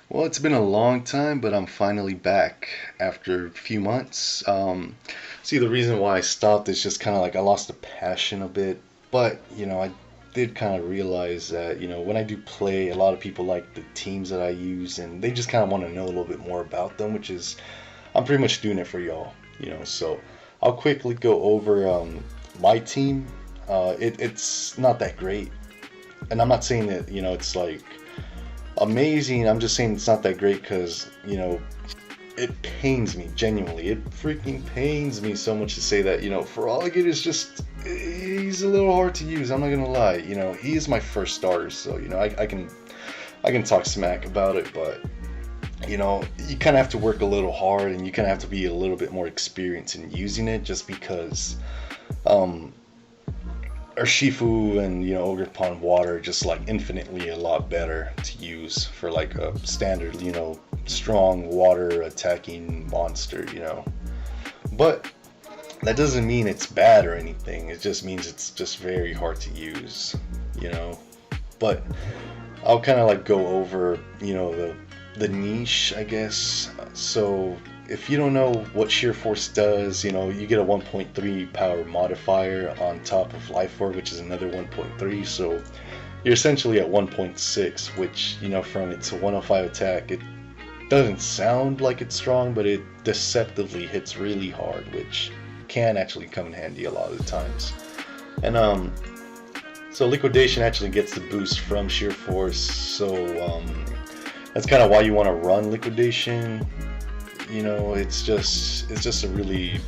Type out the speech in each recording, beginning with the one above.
Well, it's been a long time, but I'm finally back after a few months. See, the reason why I stopped is just kind of like I lost the passion a bit. But, I did kind of realize that, when I do play, a lot of people like the teams that I use, and they just kind of want to know a little bit more about them, which is, I'm pretty much doing it for y'all. So I'll quickly go over my team. It's not that great. And I'm not saying that, it's like amazing. I'm just saying it's not that great because, it pains me, genuinely. It freaking pains me so much to say that, Feraligatr is just, he's a little hard to use. I'm not gonna lie. He is my first starter, so, I can talk smack about it, but, you kind of have to work a little hard and you kind of have to be a little bit more experienced in using it just because, Urshifu and Ogre Upon Water are just like infinitely a lot better to use for like a standard strong water attacking monster. But that doesn't mean it's bad or anything. It just means it's just very hard to use. But I'll kind of like go over the niche, I guess. So if you don't know what Sheer Force does, you get a 1.3 power modifier on top of Life Orb, which is another 1.3. So you're essentially at 1.6, which, from its 105 attack, it doesn't sound like it's strong, but it deceptively hits really hard, which can actually come in handy a lot of the times. And so Liquidation actually gets the boost from Sheer Force, so that's kind of why you want to run Liquidation. It's just a really,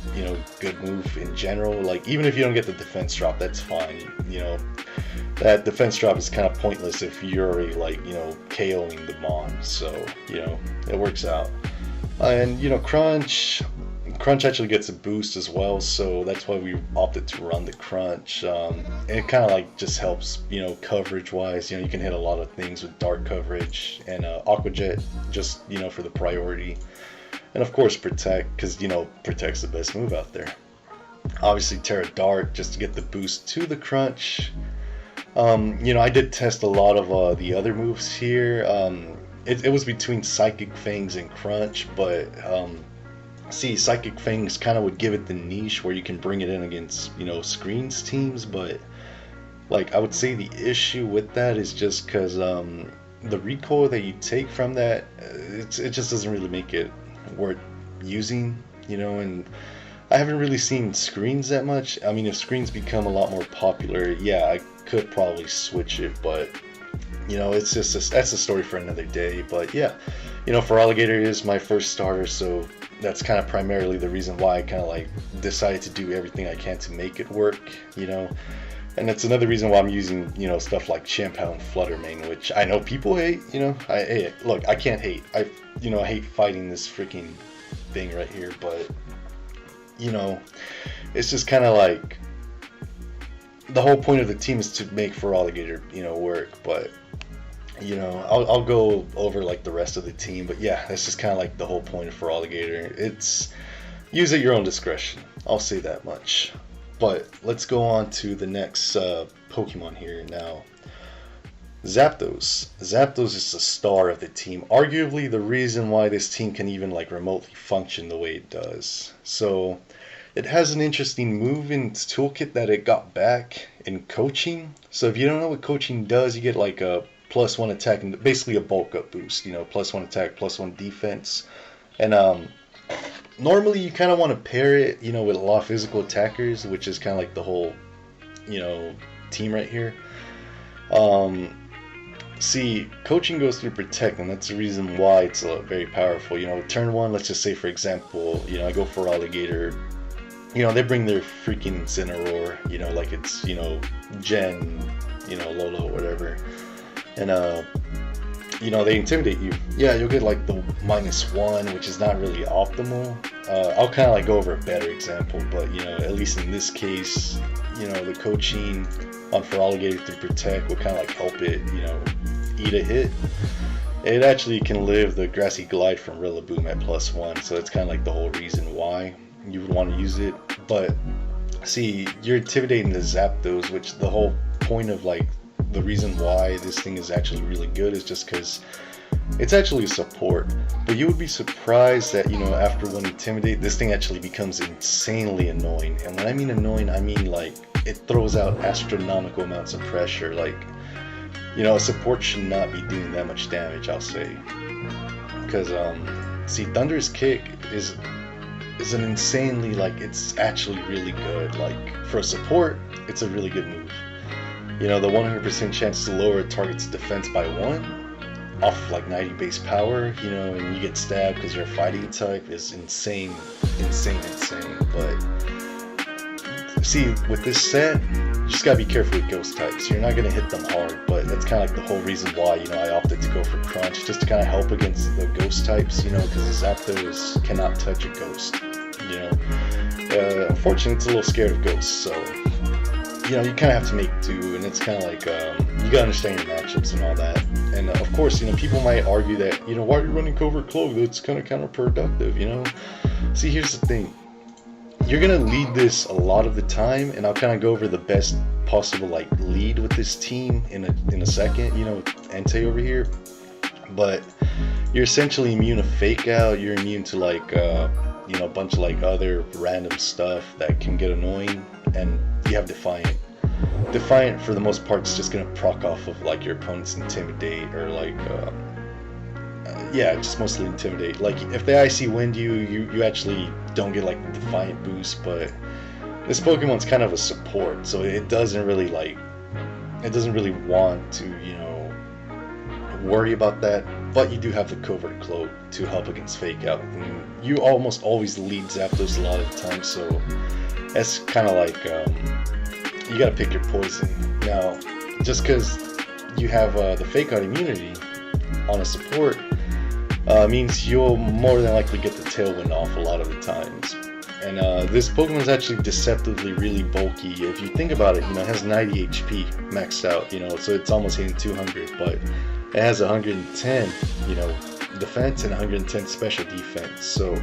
good move in general. Like, even if you don't get the defense drop, that's fine. That defense drop is kind of pointless if you're already, like, KOing the Mon. So, it works out. And, Crunch actually gets a boost as well, so that's why we opted to run the Crunch. And it kind of, like, just helps, coverage-wise. You can hit a lot of things with Dark coverage. And Aqua Jet, just, for the priority. And of course Protect, because Protect's the best move out there. Obviously Terra Dark, just to get the boost to the Crunch. I did test a lot of the other moves here. It was between Psychic Fangs and Crunch, but see, Psychic Fangs kind of would give it the niche where you can bring it in against screens teams, but like I would say the issue with that is just because the recoil that you take from that, it just doesn't really make it worth using, and I haven't really seen screens that much. I mean, if screens become a lot more popular, yeah, I could probably switch it, but it's just that's a story for another day. But yeah, Feraligatr is my first starter, so that's kind of primarily the reason why I kind of like decided to do everything I can to make it work, and that's another reason why I'm using, stuff like Chien-Pao and Fluttermane, which I know people hate, look, I can't hate. I hate fighting this freaking thing right here, but, it's just kind of like, the whole point of the team is to make Feraligatr, work, but, I'll go over, like, the rest of the team, but yeah, that's just kind of like the whole point of Feraligatr. It's, use at your own discretion, I'll say that much. But let's go on to the next Pokemon here now. Zapdos. Zapdos is the star of the team. Arguably the reason why this team can even like remotely function the way it does. So it has an interesting move in its toolkit that it got back in coaching. So if you don't know what coaching does, you get like a +1 attack and basically a bulk up boost. +1 attack, +1 defense. And normally you kind of want to pair it, with a lot of physical attackers, which is kind of like the whole, team right here. See, coaching goes through Protect, and that's the reason why it's very powerful. Turn 1, let's just say, for example, I go for Alligator. They bring their freaking Incineroar, like it's, Gen, Lolo, whatever. And, they intimidate you. Yeah, you'll get like the -1, which is not really optimal. I'll kind of like go over a better example, but at least in this case, the coaching on Feraligatr through Protect will kind of like help it, eat a hit. It actually can live the Grassy Glide from Rillaboom at +1, so that's kind of like the whole reason why you would want to use it. But see, you're intimidating the Zapdos, which the whole point of like the reason why this thing is actually really good is just because It's actually a support, but you would be surprised that, you know, after one Intimidate, this thing actually becomes insanely annoying. And when I mean annoying, I mean like it throws out astronomical amounts of pressure. Like, you know, a support should not be doing that much damage, I'll say. Because, see, Thunder's Kick is an insanely, like, it's actually really good. Like, for a support, it's a really good move. You know, the 100% chance to lower a target's defense by 1 off like 90 base power, you know, and you get stabbed because you're a fighting type is insane. But see, with this set, you just gotta be careful with ghost types. You're not gonna hit them hard, but that's kind of like the whole reason why, you know, I opted to go for Crunch, just to kind of help against the ghost types, you know, because the Zapdos cannot touch a ghost, you know. Unfortunately, it's a little scared of ghosts, so, you know, you kind of have to make do, and it's kind of like, you gotta understand your matchups and all that. And of course, you know, people might argue that, you know, why are you running Covert Cloak? That's kind of counterproductive, you know. See, here's the thing. You're gonna lead this a lot of the time, and I'll kind of go over the best possible like lead with this team in a second. You know, Entei over here, but you're essentially immune to Fake Out. You're immune to like you know, a bunch of like other random stuff that can get annoying, and you have Defiant. Defiant for the most part is just gonna proc off of like your opponent's Intimidate or like yeah, just mostly Intimidate. Like if they IC Wind you actually don't get like the Defiant boost, but this Pokemon's kind of a support, so it doesn't really want to, you know, worry about that. But you do have the Covert Cloak to help against Fake Out, and you almost always lead Zapdos a lot of the time, so that's kind of like you gotta pick your poison. Now, just because you have the Fake Out immunity on a support means you'll more than likely get the Tailwind off a lot of the times. And this Pokemon is actually deceptively really bulky. If you think about it, you know, it has 90 HP maxed out, you know, so it's almost hitting 200, but it has 110, you know, defense and 110 special defense, so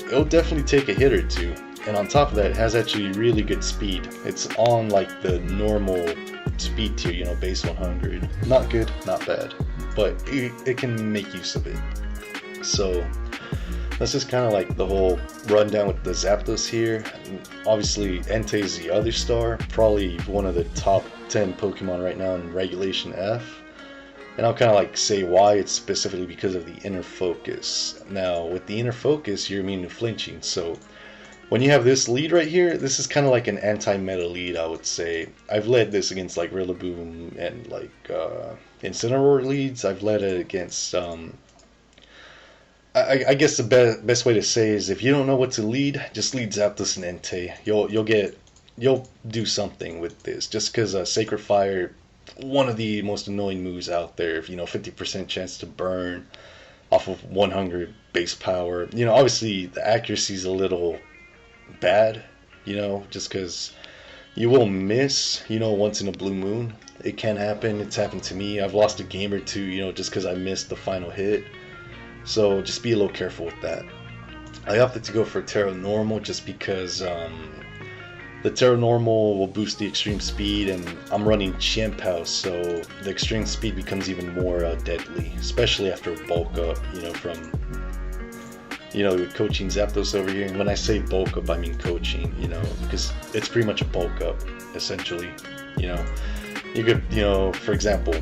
it'll definitely take a hit or two. And on top of that, it has actually really good speed. It's on like the normal speed tier, you know, base 100. Not good, not bad, but it can make use of it. So that's just kind of like the whole rundown with the Zapdos here. Obviously, Entei is the other star, probably one of the top 10 Pokemon right now in Regulation F. And I'll kind of like say why. It's specifically because of the inner focus. Now, with the inner focus, you're immune to flinching, so when you have this lead right here, this is kind of like an anti-meta lead, I would say. I've led this against like Rillaboom and like Incineroar leads. I've led it against, I guess the best way to say is if you don't know what to lead, just lead Zapdos and Entei. You'll do something with this. Just because Sacred Fire, one of the most annoying moves out there. If you know, 50% chance to burn off of 100 base power. You know, obviously the accuracy is a little bad, you know, just because you will miss, you know, once in a blue moon. It can happen. It's happened to me. I've lost a game or two, you know, just because I missed the final hit. So just be a little careful with that. I opted to go for Terra Normal just because the Terra Normal will boost the extreme speed, and I'm running Chien-Pao, so the extreme speed becomes even more deadly, especially after bulk up, you know, from, you know, coaching Zapdos over here. And when I say bulk up, I mean coaching, you know, because it's pretty much a bulk up, essentially. You know, you could, you know, for example,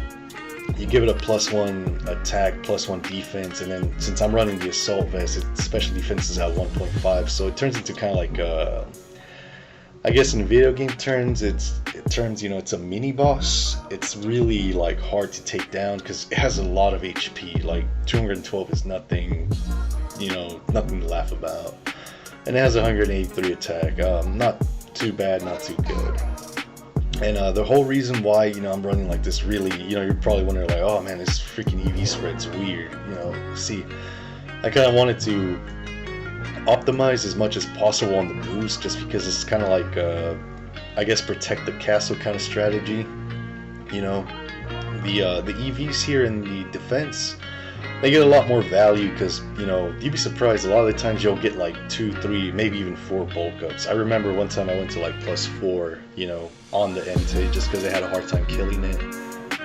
you give it a +1 attack, +1 defense, and then since I'm running the Assault Vest, its special defense is at 1.5, so it turns into kind of like, I guess in video game terms, it turns, you know, it's a mini boss. It's really like hard to take down because it has a lot of HP. Like 212 is nothing, you know, nothing to laugh about. And it has 183 attack. Not too bad, not too good. And the whole reason why, you know, I'm running like this really, you know, you're probably wondering like, oh man, this freaking EV spread's weird. You know, see, I kind of wanted to optimize as much as possible on the boost, just because it's kind of like I guess protect the castle kind of strategy. You know, the EVs here in the defense, they get a lot more value because, you know, you'd be surprised, a lot of the times you'll get like 2, 3, maybe even 4 bulk ups. I remember one time I went to like +4, you know, on the Entei just because they had a hard time killing it,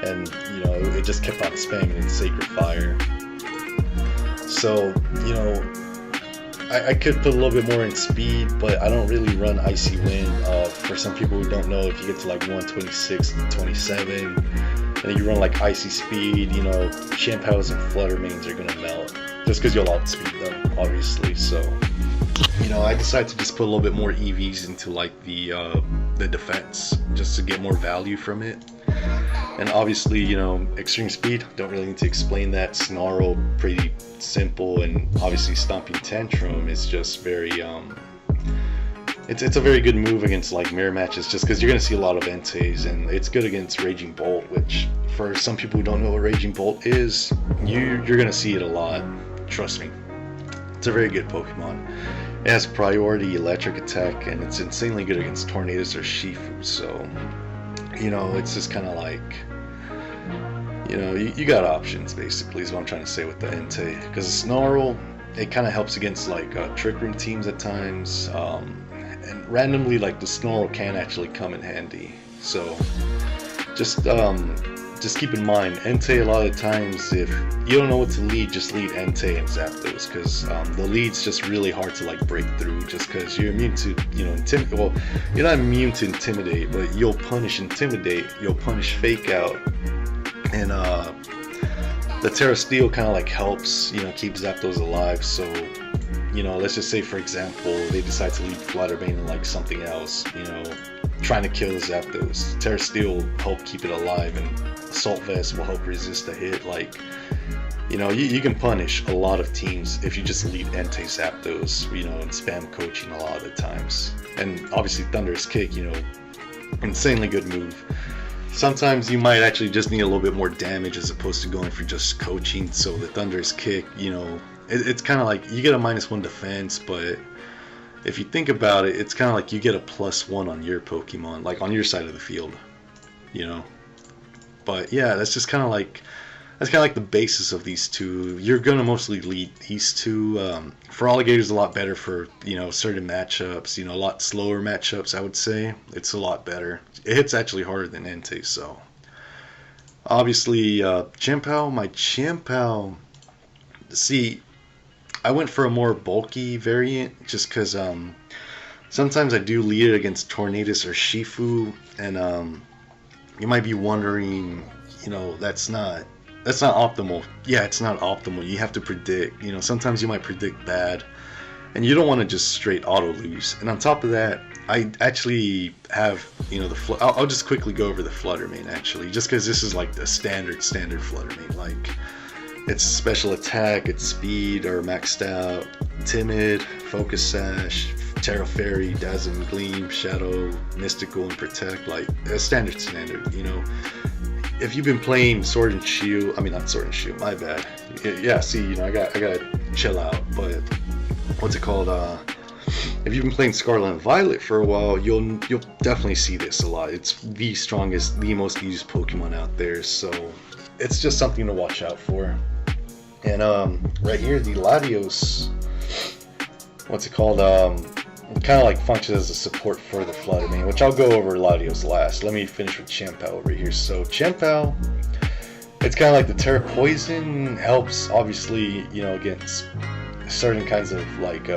and you know, it just kept on spamming in Sacred Fire. So, you know, I could put a little bit more in speed, but I don't really run Icy Wind. For some people who don't know, if you get to like 126 to 27, and you run like Icy Speed, you know, Chien-Paos and Flutter Mains are gonna melt, just because you'll outspeed them, obviously. So, you know, I decided to just put a little bit more EVs into like the defense, just to get more value from it. And obviously, you know, Extreme Speed, don't really need to explain that. Snarl, pretty simple, and obviously Stomping Tantrum is just very, it's a very good move against like mirror matches, just because you're going to see a lot of Enteis, and it's good against Raging Bolt, which for some people who don't know what Raging Bolt is, you're going to see it a lot, trust me. It's a very good Pokemon. It has priority electric attack, and it's insanely good against Tornadus or Shifu, so, you know, it's just kind of like, you know, you got options, basically, is what I'm trying to say with the Entei. Because the Snarl, it kind of helps against like Trick Room teams at times, and randomly, like, the Snarl can actually come in handy. So just keep in mind, Entei, a lot of times, if you don't know what to lead, just lead Entei and Zapdos, because the lead's just really hard to like break through, just because you're immune to, you know, intimidate. Well, you're not immune to Intimidate, but you'll punish Intimidate, you'll punish Fake Out, and the Terra Steel kind of like helps, you know, keep Zapdos alive. So, you know, let's just say, for example, they decide to lead Fluttermane and like something else, you know, trying to kill the Zapdos. Terra Steel will help keep it alive, and Assault Vest will help resist a hit. Like, you know, you can punish a lot of teams if you just lead Entei Zapdos, you know, and spam coaching a lot of the times. And obviously Thunderous Kick, you know, insanely good move. Sometimes you might actually just need a little bit more damage as opposed to going for just coaching. So the Thunderous Kick, you know, it's kind of like you get a -1 defense, but if you think about it, it's kind of like you get a +1 on your Pokemon, like on your side of the field, you know. But yeah, that's kind of like the basis of these two. You're gonna mostly lead these two. Feraligatr's a lot better for, you know, certain matchups. You know, a lot slower matchups, I would say. It's a lot better. It hits actually harder than Entei. So obviously, Chien-Pao, my Chien-Pao. See, I went for a more bulky variant just because sometimes I do lead it against Tornadus or Shifu, and you might be wondering, you know, that's not optimal. Yeah, it's not optimal. You have to predict. You know, sometimes you might predict bad, and you don't want to just straight auto lose. And on top of that, I actually have, you know, I'll just quickly go over the Fluttermane actually, just because this is like the standard Fluttermane. Like, it's special attack, it's speed or maxed out, timid, focus sash, Terra Fairy, Dazzling Gleam, Shadow, Mystical, and Protect. Like, a standard, you know. If you've been playing Sword and Shield, I mean not Sword and Shield, my bad. Yeah, see, you know, I gotta chill out. But what's it called? If you've been playing Scarlet and Violet for a while, you'll definitely see this a lot. It's the strongest, the most used Pokemon out there, so it's just something to watch out for. And right here, the Latios, what's it called? Kind of like functions as a support for the Fluttermane, which I'll go over Latios last. Let me finish with Chien-Pao over here. So Chien-Pao, it's kind of like the Terra Poison, helps obviously, you know, against certain kinds of like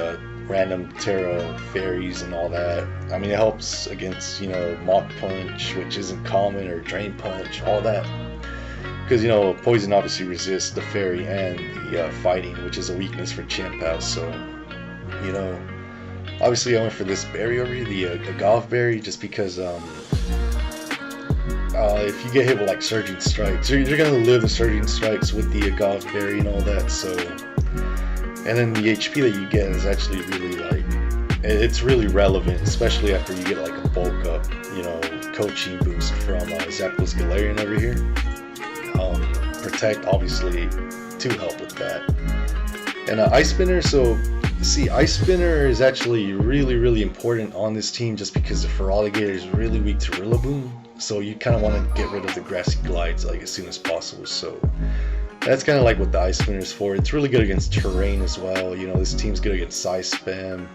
random Terra Fairies and all that. I mean, it helps against, you know, Mach Punch, which isn't common, or Drain Punch, all that. Because, you know, Poison obviously resists the Fairy and the Fighting, which is a weakness for Chien-Pao. So, you know, obviously I went for this berry over here, the Agave Berry, just because if you get hit with like Surging Strikes, you're going to live the Surging Strikes with the Agave Berry and all that. So, and then the HP that you get is actually really like, it's really relevant, especially after you get like a bulk up, you know, coaching boost from Zapdos Galarian over here. Protect obviously to help with that. And Ice Spinner, so see, Ice Spinner is actually really important on this team, just because the Feraligatr is really weak to Rillaboom, so you kind of want to get rid of the Grassy Glides like as soon as possible. So that's kind of like what the Ice Spinner is for. It's really good against terrain as well. You know, this team's good against Size Spam,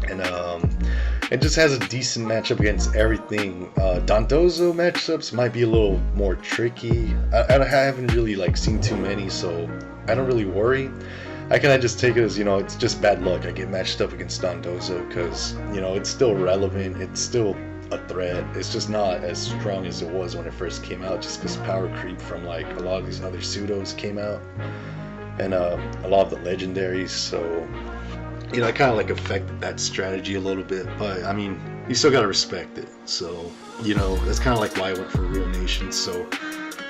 and it just has a decent matchup against everything. Dondozo matchups might be a little more tricky. I haven't really like seen too many, so I don't really worry. I kind of just take it as, you know, it's just bad luck. I get matched up against Dondozo because, you know, it's still relevant. It's still a threat. It's just not as strong as it was when it first came out, just because power creep from like a lot of these other pseudos came out, and a lot of the legendaries. So, you know, I kind of like affected that strategy a little bit, but I mean, you still gotta respect it. So, you know, that's kind of like why I went for Ruination. So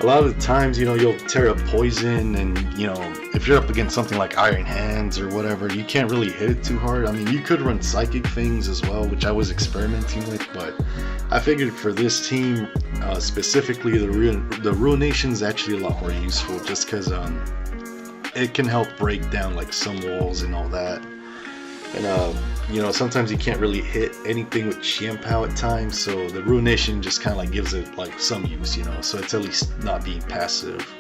a lot of the times, you know, you'll tear up poison, and, you know, if you're up against something like Iron Hands or whatever, you can't really hit it too hard. I mean, you could run psychic things as well, which I was experimenting with, but I figured for this team, specifically the Ruination is actually a lot more useful, just because it can help break down like some walls and all that. And you know, sometimes you can't really hit anything with Chien-Pao at times, so the Ruination just kind of like gives it like some use, you know, so it's at least not being passive.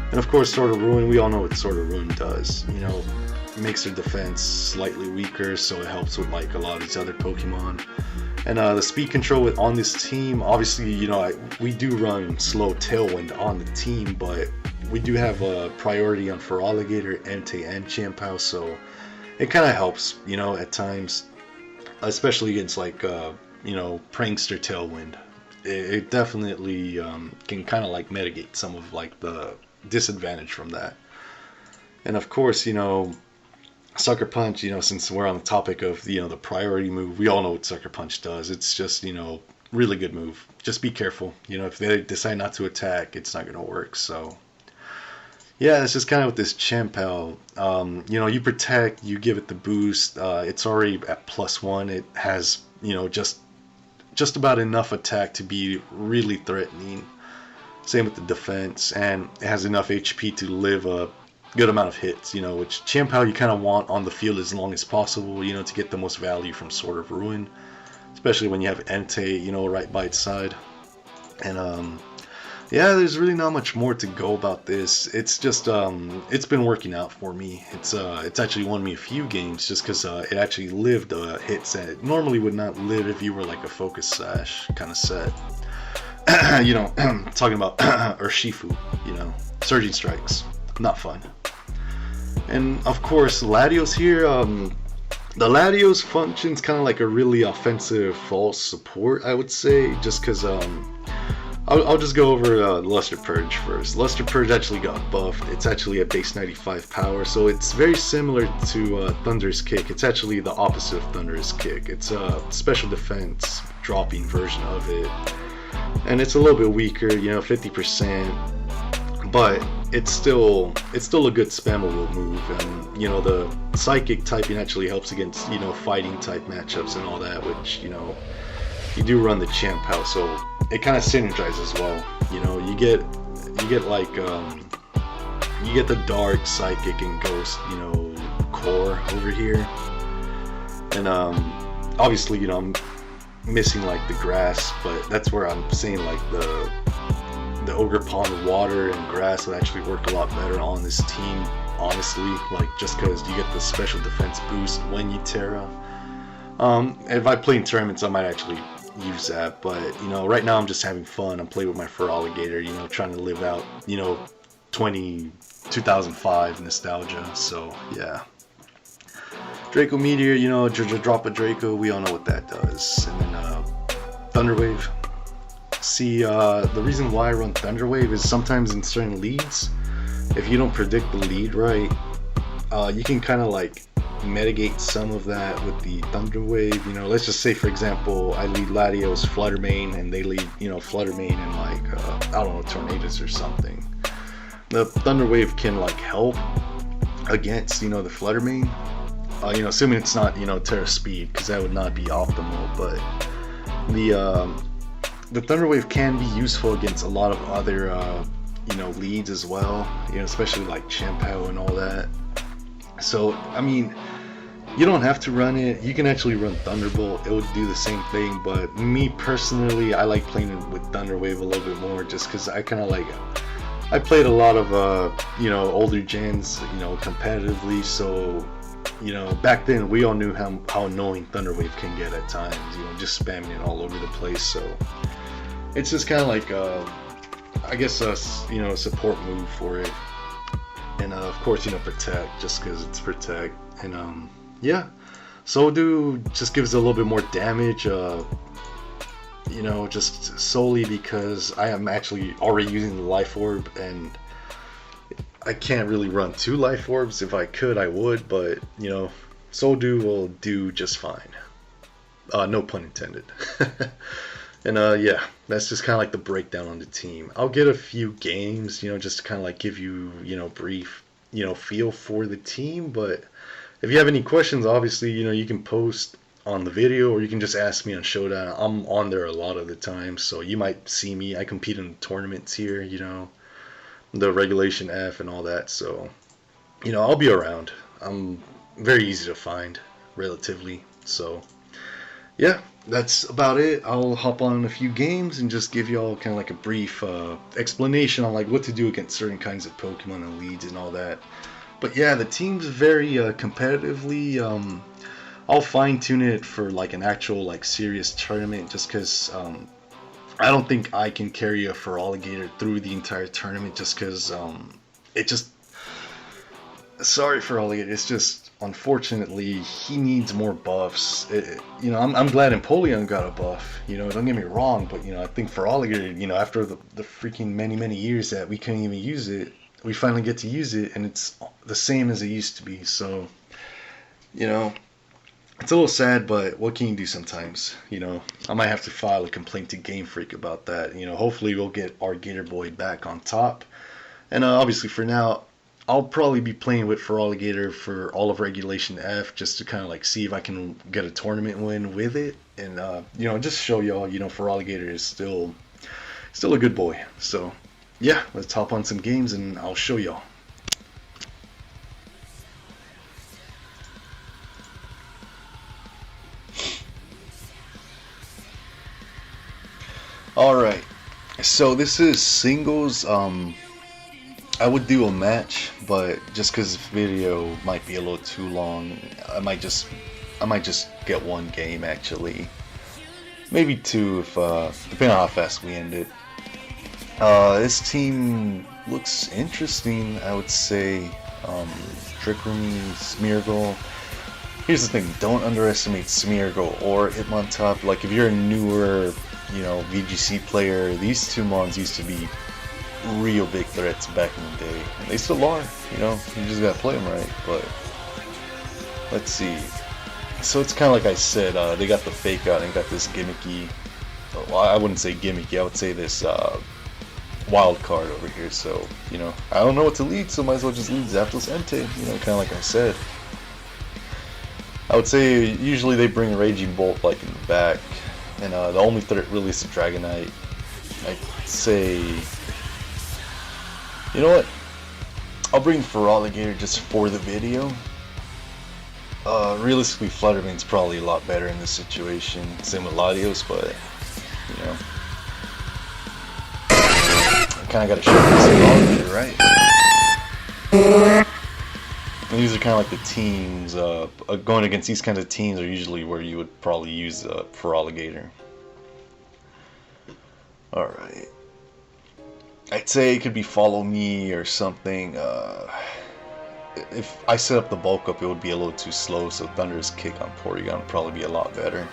And of course, Sword of Ruin, we all know what Sword of Ruin does, you know, it makes their defense slightly weaker, so it helps with like a lot of these other Pokemon. And the speed control on this team, obviously, you know, we do run slow Tailwind on the team, but we do have a priority on Feraligatr, Entei, and Chien-Pao, so it kind of helps, you know, at times, especially against like, you know, Prankster Tailwind. It definitely can kind of like mitigate some of like the disadvantage from that. And of course, you know, Sucker Punch, you know, since we're on the topic of, you know, the priority move, we all know what Sucker Punch does. It's just, you know, really good move. Just be careful. You know, if they decide not to attack, it's not going to work. So yeah, it's just kind of with this Chien-Pao. You know, you protect, you give it the boost. It's already at +1. It has, you know, just about enough attack to be really threatening. Same with the defense, and it has enough HP to live a good amount of hits. You know, which Chien-Pao you kind of want on the field as long as possible. You know, to get the most value from Sword of Ruin, especially when you have Entei, you know, right by its side. And yeah, there's really not much more to go about this. It's just it's been working out for me. It's actually won me a few games just because it actually lived hits that it normally would not live if you were like a Focus Sash kind of set. You know, talking about Urshifu, you know, Surging Strikes, not fun. And of course, Latios here. The Latios functions kind of like a really offensive false support, I would say, just because I'll just go over Luster Purge first. Luster Purge actually got buffed. It's actually a base 95 power, so it's very similar to Thunderous Kick. It's actually the opposite of Thunderous Kick. It's a special defense dropping version of it, and it's a little bit weaker, you know, 50%, but it's still a good spammable move. And you know, the Psychic typing actually helps against, you know, fighting type matchups and all that, which, you know, you do run the Chien-Pao, so it kind of synergizes well. You know, you get like you get the Dark, Psychic, and Ghost, you know, core over here. And obviously, you know, I'm missing like the grass, but that's where I'm saying like the Ogre Pond water and grass would actually work a lot better on this team, honestly, like just because you get the special defense boost when you Terra. If I play in tournaments, I might actually use that, but you know, right now I'm just having fun. I'm playing with my Feraligatr, you know, trying to live out, you know, 2005 nostalgia. So yeah, Draco Meteor, you know, drop a Draco, we all know what that does. And then Thunder Wave. See, the reason why I run Thunder Wave is sometimes in certain leads, if you don't predict the lead right, you can kind of like mitigate some of that with the Thunder Wave. You know, let's just say for example I lead Latios Flutter Mane and they lead, you know, Flutter Mane and like I don't know, Tornadus or something. The Thunder Wave can like help against, you know, the Flutter Mane, you know, assuming it's not, you know, Terra Speed, because that would not be optimal. But the Thunder Wave can be useful against a lot of other you know, leads as well, you know, especially like Chien-Pao and all that. So I mean, you don't have to run it. You can actually run Thunderbolt. It would do the same thing. But me personally, I like playing it with Thunder Wave a little bit more, just because I kind of like. I played a lot of you know, older gens, you know, competitively. So you know, back then we all knew how annoying Thunder Wave can get at times. You know, just spamming it all over the place. So it's just kind of like I guess you know, a support move for it. And of course, you know, protect, just because it's protect. And yeah, Soldo just gives a little bit more damage. You know, just solely because I am actually already using the life orb, and I can't really run 2 life orbs. If I could, I would, but you know, Soldo will do just fine. No pun intended. And yeah, that's just kind of like the breakdown on the team. I'll get a few games, you know, just to kind of like give you, you know, brief, you know, feel for the team. But if you have any questions, obviously, you know, you can post on the video, or you can just ask me on Showdown. I'm on there a lot of the time, so you might see me. I compete in tournaments here, you know, the Regulation F and all that. So, you know, I'll be around. I'm very easy to find, relatively. So, yeah, that's about it. I'll hop on a few games and just give y'all kind of like a brief explanation on like what to do against certain kinds of Pokemon and leads and all that. But yeah, the team's very competitively. I'll fine tune it for like an actual like serious tournament, just because I don't think I can carry a Feraligatr through the entire tournament, just because it just. Sorry, Feraligatr. It's just. Unfortunately, he needs more buffs. You know, I'm glad Empoleon got a buff. You know, don't get me wrong, but you know, I think Feraligatr, you know, after the freaking many years that we couldn't even use it, we finally get to use it, and it's the same as it used to be. So, you know, it's a little sad, but what can you do sometimes? You know, I might have to file a complaint to Game Freak about that. You know, hopefully we'll get our Gator Boy back on top. And obviously for now, I'll probably be playing with Feraligatr for all of Regulation F, just to kind of like see if I can get a tournament win with it, and you know, just show y'all, you know, Feraligatr is still a good boy. So yeah, let's hop on some games and I'll show y'all. All right, so this is singles. I would do a match, but just because the video might be a little too long, I might just get one game actually, maybe 2 if depending on how fast we end it. This team looks interesting, I would say. Trick Room, Smeargle. Here's the thing: don't underestimate Smeargle or Hitmontop. Like if you're a newer, you know, VGC player, these 2 mons used to be real big threats back in the day, and they still are. You know, you just gotta play them right. But let's see. So it's kind of like I said, they got the fake out and got this gimmicky. Well, I wouldn't say gimmicky. I would say this wild card over here. So you know, I don't know what to lead, so might as well just lead Zapdos Entei. You know, kind of like I said. I would say usually they bring Raging Bolt like in the back, and the only threat really is the Dragonite. I'd say. You know what? I'll bring Feraligatr just for the video. Realistically, Flutterman's probably a lot better in this situation. Same with Latios, but you know, I kind of got to show this Feraligatr, right? And these are kind of like the teams. Going against these kinds of teams are usually where you would probably use Feraligatr. All right. I'd say it could be Follow Me or something. If I set up the bulk up, it would be a little too slow, so Thunderous Kick on Porygon would probably be a lot better.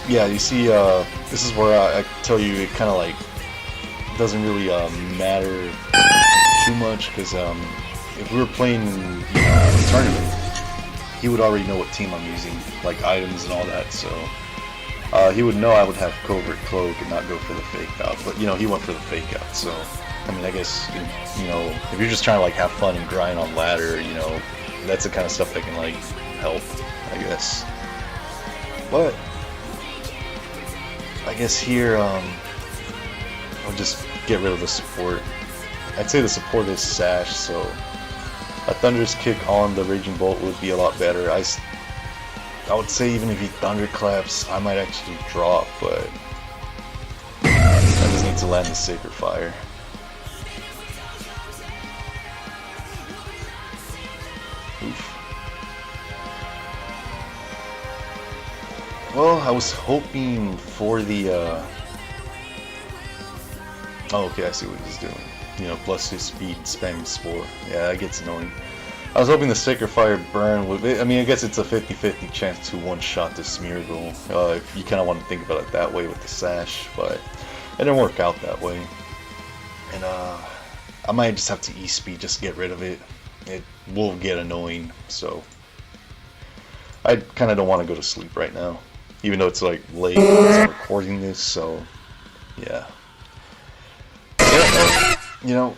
Yeah, you see, this is where I tell you it kind of like doesn't really matter too much, because if we were playing a tournament, he would already know what team I'm using, like items and all that, so he would know I would have Covert Cloak and not go for the fake out, but you know, he went for the fake out, so I mean, I guess, you know, if you're just trying to like have fun and grind on ladder, you know, that's the kind of stuff that can like help, I guess. But I guess here, I'll just get rid of the support. I'd say the support is Sash, so a Thunderous Kick on the Raging Bolt would be a lot better. I would say even if he Thunderclaps, I might actually drop, but I just need to land the Sacred Fire. Oof. Well, I was hoping for the, oh, okay, I see what he's doing. you know, plus his speed, spamming Spore. Yeah, that gets annoying. I was hoping the Sacred Fire burn would. I mean, I guess it's a 50-50 chance to one-shot the Smeargle. If you kind of want to think about it that way with the Sash, but it didn't work out that way. And I might just have to E-Speed just to get rid of it. It will get annoying, so I kind of don't want to go to sleep right now, even though it's like late as I'm recording this. So yeah. You know,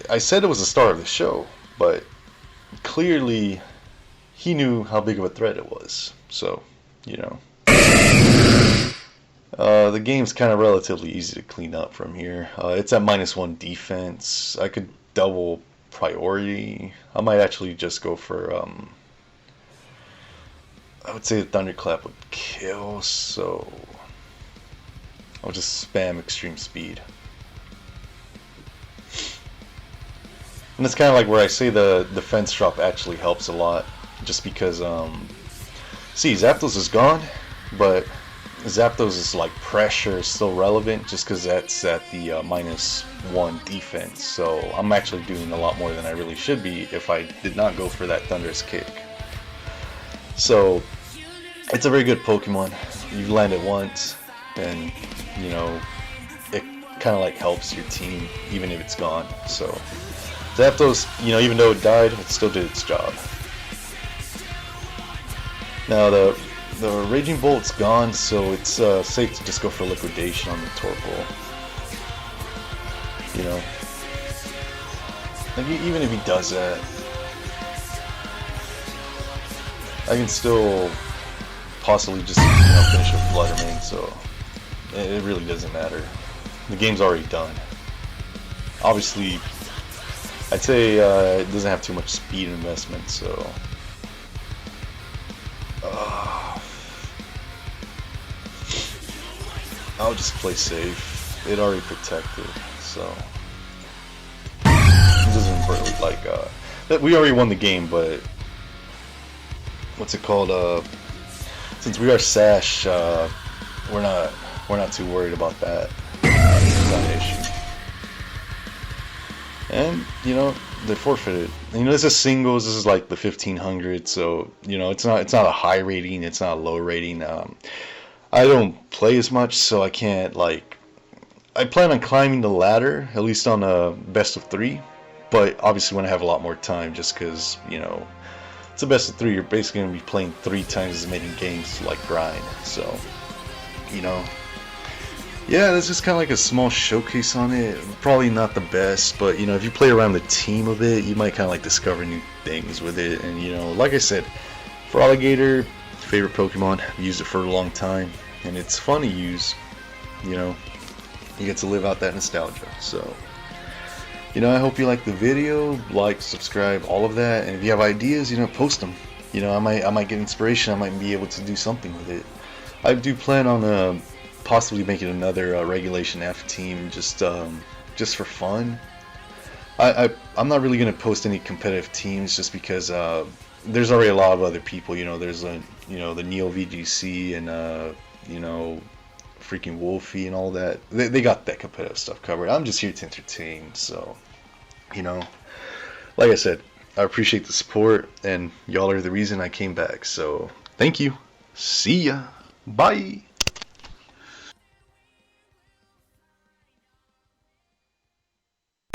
I said it was the start of the show, but clearly he knew how big of a threat it was. So, you know, the game's kind of relatively easy to clean up from here. It's at -1 defense. I could double priority. I might actually just go for I would say the Thunderclap would kill, so I'll just spam extreme speed. And it's kind of like where I say the defense drop actually helps a lot, just because, see, Zapdos is gone, but Zapdos is like pressure is still relevant, just because that's at the -1 defense. So I'm actually doing a lot more than I really should be if I did not go for that Thunderous Kick. So it's a very good Pokemon. You land it once, and you know it kind of like helps your team even if it's gone. So Zapdos, you know, even though it died, it still did its job. Now the Raging Bolt's gone, so it's safe to just go for Liquidation on the Torkoal. You know, like even if he does that, I can still possibly just, you know, finish with Fluttermane, so it really doesn't matter. The game's already done. Obviously, I'd say it doesn't have too much speed investment, so I'll just play safe. It already protected, so it doesn't really like we already won the game, but what's it called? Since we are Sash, we're not too worried about that. It's not an issue. And you know, they forfeited. You know, this is singles. This is like the 1500, so you know, it's not a high rating. It's not a low rating. I don't play as much, so I can't like. I plan on climbing the ladder, at least on a best of 3. But obviously, when I have a lot more time, just because you know, it's a best of 3. You're basically gonna be playing 3 times as many games to like grind. So, you know. Yeah, that's just kind of like a small showcase on it. Probably not the best, but you know, if you play around the team of it, you might kind of like discover new things with it. And you know, like I said, Feraligatr, favorite Pokemon. I've used it for a long time, and it's fun to use. You know, you get to live out that nostalgia. So, you know, I hope you like the video. Like, subscribe, all of that. And if you have ideas, you know, post them. You know, I might get inspiration. I might be able to do something with it. I do plan on possibly making another Regulation F team, just for fun. I'm not really gonna post any competitive teams, just because there's already a lot of other people. You know, there's the Neo VGC and you know, freaking Wolfie and all that. They got that competitive stuff covered. I'm just here to entertain. So, you know, like I said, I appreciate the support, and y'all are the reason I came back. So thank you. See ya. Bye.